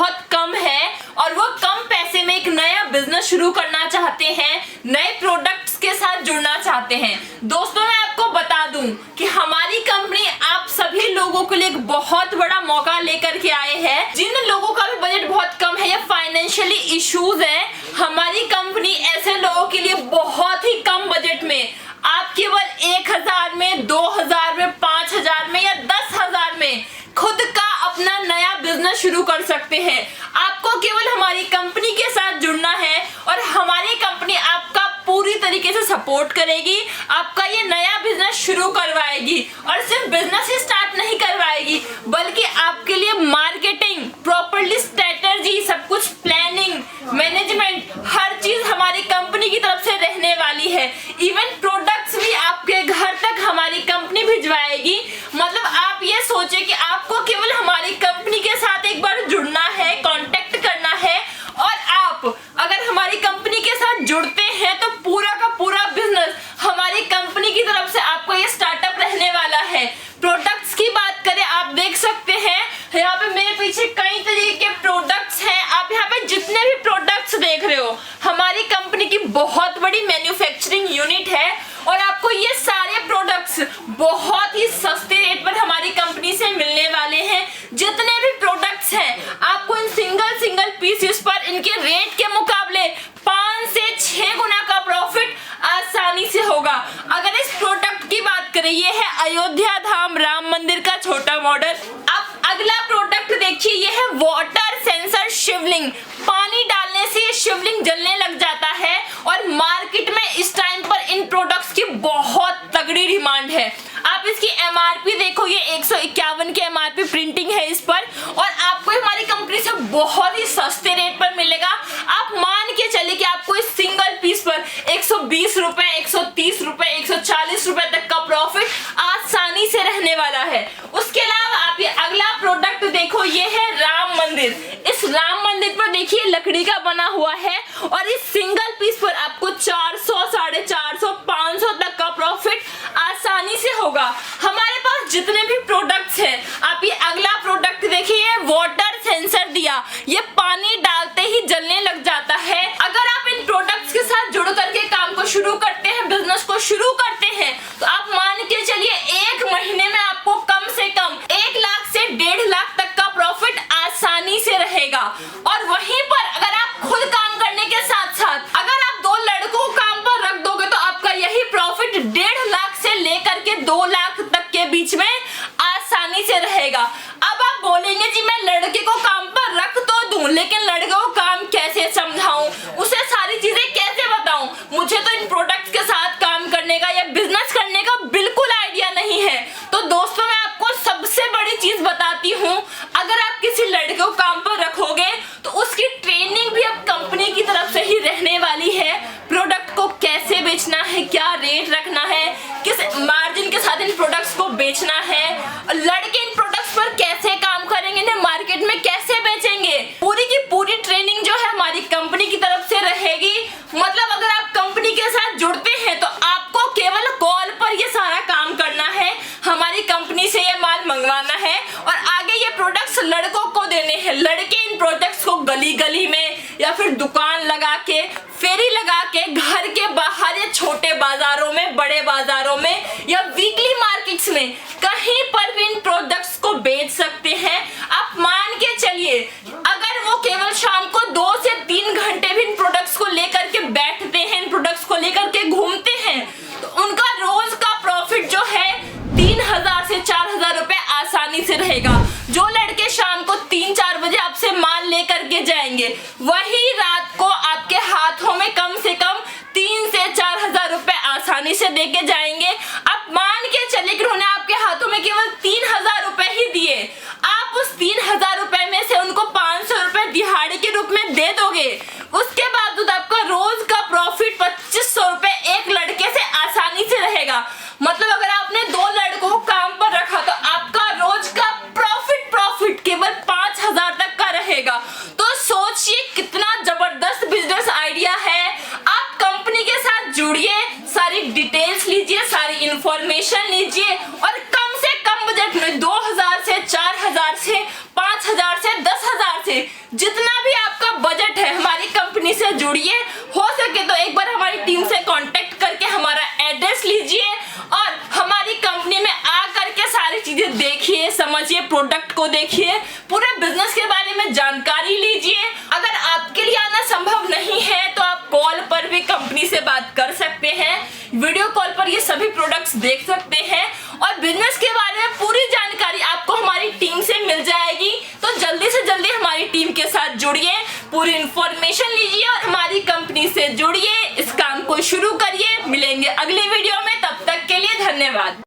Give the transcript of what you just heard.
बहुत कम है और वो कम पैसे में एक नया बिजनेस शुरू करना चाहते हैं, नए प्रोडक्ट्स के साथ जुड़ना चाहते हैं। दोस्तों मैं आपको बता दूं कि हमारी कंपनी आप सभी लोगों के लिए एक बहुत बड़ा मौका लेकर के आए हैं। जिन लोगों का भी बजट बहुत कम है या फाइनेंशियली इश्यूज है, हमारी कंपनी ऐसे लोगों के लिए बहुत ही कम बजट में आप केवल 1000 में, 2000 में, 5000 में या 10,000 में खुद का अपना नया बिजनेस शुरू कर सकते हैं। आपको केवल हमारी कंपनी के साथ जुड़ना है और हमारी कंपनी आपका पूरी तरीके से सपोर्ट करेगी, आपका ये नया बिजनेस शुरू करवाएगी और सिर्फ बिजनेस ही स्टार्ट नहीं करवाएगी बल्कि आपके लिए मार्केटिंग, प्रॉपर्ली स्ट्रेटजी, सब कुछ प्लानिंग, मैनेजमेंट, हर चीज हमारी कंपनी की तरफ से रहने वाली है। इवन प्रोडक्ट्स भी आपके घर तक हमारी कंपनी भिजवाएगी। मतलब आप ये सोचे कि आपको केवल हमारी कंपनी के साथ एक बार जुड़ना है, कांटेक्ट करना है और आप अगर हमारी कंपनी के साथ जुड़ते हैं तो पूरा का पूरा बिजनेस हमारी कंपनी की तरफ से आपको ये स्टार्टअप रहने वाला है। प्रोडक्ट्स की बात करें, आप देख सकते हैं यहाँ पे मेरे पीछे कई तरीके के प्रोडक्ट्स हैं। आप यहाँ पे जितने भी प्रोडक्ट्स देख रहे हो, हमारी कंपनी की बहुत बड़ी मैन्युफैक्चरिंग यूनिट है और आपको ये सारे प्रोडक्ट्स बहुत ही सस्ते रेट पर हमारी कंपनी से मिलने वाले हैं। जितने भी प्रोडक्ट्स हैं आपको इन सिंगल पीसेस पर इनके रेट के मुकाबले 5 से 6 गुना का प्रॉफिट आसानी से होगा। अगर इस प्रोडक्ट की बात करें, ये है अयोध्या धाम राम मंदिर का छोटा मॉडल। अब अगला प्रोडक्ट देखिए, ये है वाटर सेंसर शिवलिंग। पानी डालने से ये शिवलिंग जलने लग जाता है और मार्केट में इस टाइम पर इन प्रोडक्ट्स की बहुत तगड़ी डिमांड है। आप इसकी एमआरपी देखो, ये 151 की एमआरपी प्रिंटिंग है इस पर और आपको हमारी कंपनी से बहुत ही सस्ते रेट पर मिलेगा। आप मान के चलिए कि आपको इस सिंगल पीस पर 120 रुपए, 130 रुपए, 140 रुपए तक का प्रॉफिट आसानी से रहने वाला है। उसके अलावा आप ये अगला प्रोडक्ट देखो, ये है राम मंदिर। इस राम मंदिर पर देखिए लकड़ी का बना हुआ है और इस सिंगल पीस पर आपको 400, 450, 500 तक का प्रॉफिट आसानी से होगा। हमारे पास जितने भी प्रोडक्ट्स हैं, आप ये अगला प्रोडक्ट देखिए, वाटर सेंसर दिया, ये पानी डालते ही जलने लग जाता है। अगर आप इन प्रोडक्ट्स के साथ जुड़ करके काम को शुरू करते हैं, बिजनेस को शुरू करते हैं, तो आप मान के चलिए 1 महीने में आपको कम से कम 1 लाख से 1.5 लाख तक का प्रॉफिट आसानी से रहेगा। और वहीं पर अगर आप खुद काम करने के साथ साथ अगर आप 2 लड़कों को काम पर रख दोगे तो आपका यही प्रॉफिट 1.5 लाख से लेकर के 2 लाख तक के बीच में आसानी से रहेगा। अब आप बोलेंगे जी मैं लड़के को काम पर रख तो दूं, लेकिन लड़के को काम कैसे समझाऊं, उसे सारी चीजें कैसे बताऊं, मुझे तो इन प्रोडक्ट्स के साथ काम करने का या बिजनेस करने का बिल्कुल आइडिया नहीं है। तो दोस्तों मैं आपको सबसे बड़ी चीज बताती हूँ, अगर आप किसी लड़के को काम पर रखोगे तो उसकी ट्रेनिंग भी अब कंपनी की तरफ से ही रहने वाली है। प्रोडक्ट को कैसे बेचना है, क्या रेट रखना है, किस मार्जिन के साथ इन प्रोडक्ट्स को बेचना है, लड़के इन प्रोडक्ट्स पर कैसे काम करेंगे, इन्हें मार्केट में कैसे बेचेंगे, पूरी की पूरी ट्रेनिंग जो है हमारी कंपनी की तरफ से रहेगी। मतलब अगर आप कंपनी के साथ जुड़ते हैं तो आपको केवल कॉल पर ये सारा काम करना है, हमारी कंपनी से ये माल मंगवाना है और आगे ये प्रोडक्ट्स लड़कों को देने हैं। लड़के इन प्रोडक्ट्स को गली गली में या फिर दुकान लगा के, फेरी लगा के, घर के बाहर या छोटे बाजारों में, बड़े बाजारों में या वीकली मार्केट्स में कहीं पर भी इन प्रोडक्ट्स को बेच सकते हैं। आप मान के चलिए अगर वो केवल शाम को 2 से 3 घंटे भी इन प्रोडक्ट्स को लेकर के बैठते हैं, इन प्रोडक्ट्स को लेकर के घूमते हैं, तो उनका रोज का प्रॉफिट जो है 3000 से 4000 रुपए आसानी से रहेगा। जो लड़के शाम को 3-4 बजे आपसे माल लेकर के जाएंगे, वही रात को आपके हाथों में कम से कम 3 से 4000 रुपए आसानी से देके जाएंगे। आप मान के चले कि उन्होंने आपके हाथों में केवल 3000 रुपए ही दिए, आप उस 3000 रुपए में से उनको 500 रुपए दिहाड़ी के रूप में दे दोगे, उसके बाद आपका रोज का प्रॉफिट 2500 रुपए एक लड़के से आसानी से रहेगा। मतलब अगर आपने 2 लड़कों को काम पर रखा तो आपका रोज का प्रॉफिट केवल 5000 तक का रहेगा। तो सोचिए कितना जबरदस्त बिजनेस आइडिया है। आप कंपनी के साथ जुड़िए, सारी डिटेल्स लीजिए, सारी इंफॉर्मेशन लीजिए और कम से कम बजट में 2 समझिए, प्रोडक्ट को देखिए, पूरे बिजनेस के बारे में जानकारी लीजिए। अगर आपके लिए आना संभव नहीं है तो आप कॉल पर भी कंपनी से बात कर सकते हैं, वीडियो कॉल पर ये सभी प्रोडक्ट्स देख सकते हैं और बिजनेस के बारे में पूरी जानकारी आपको हमारी टीम से मिल जाएगी। तो जल्दी से जल्दी हमारी टीम के साथ जुड़िए, पूरी इंफॉर्मेशन लीजिए और हमारी कंपनी से जुड़िए, इस काम को शुरू करिए। मिलेंगे अगली वीडियो में, तब तक के लिए धन्यवाद।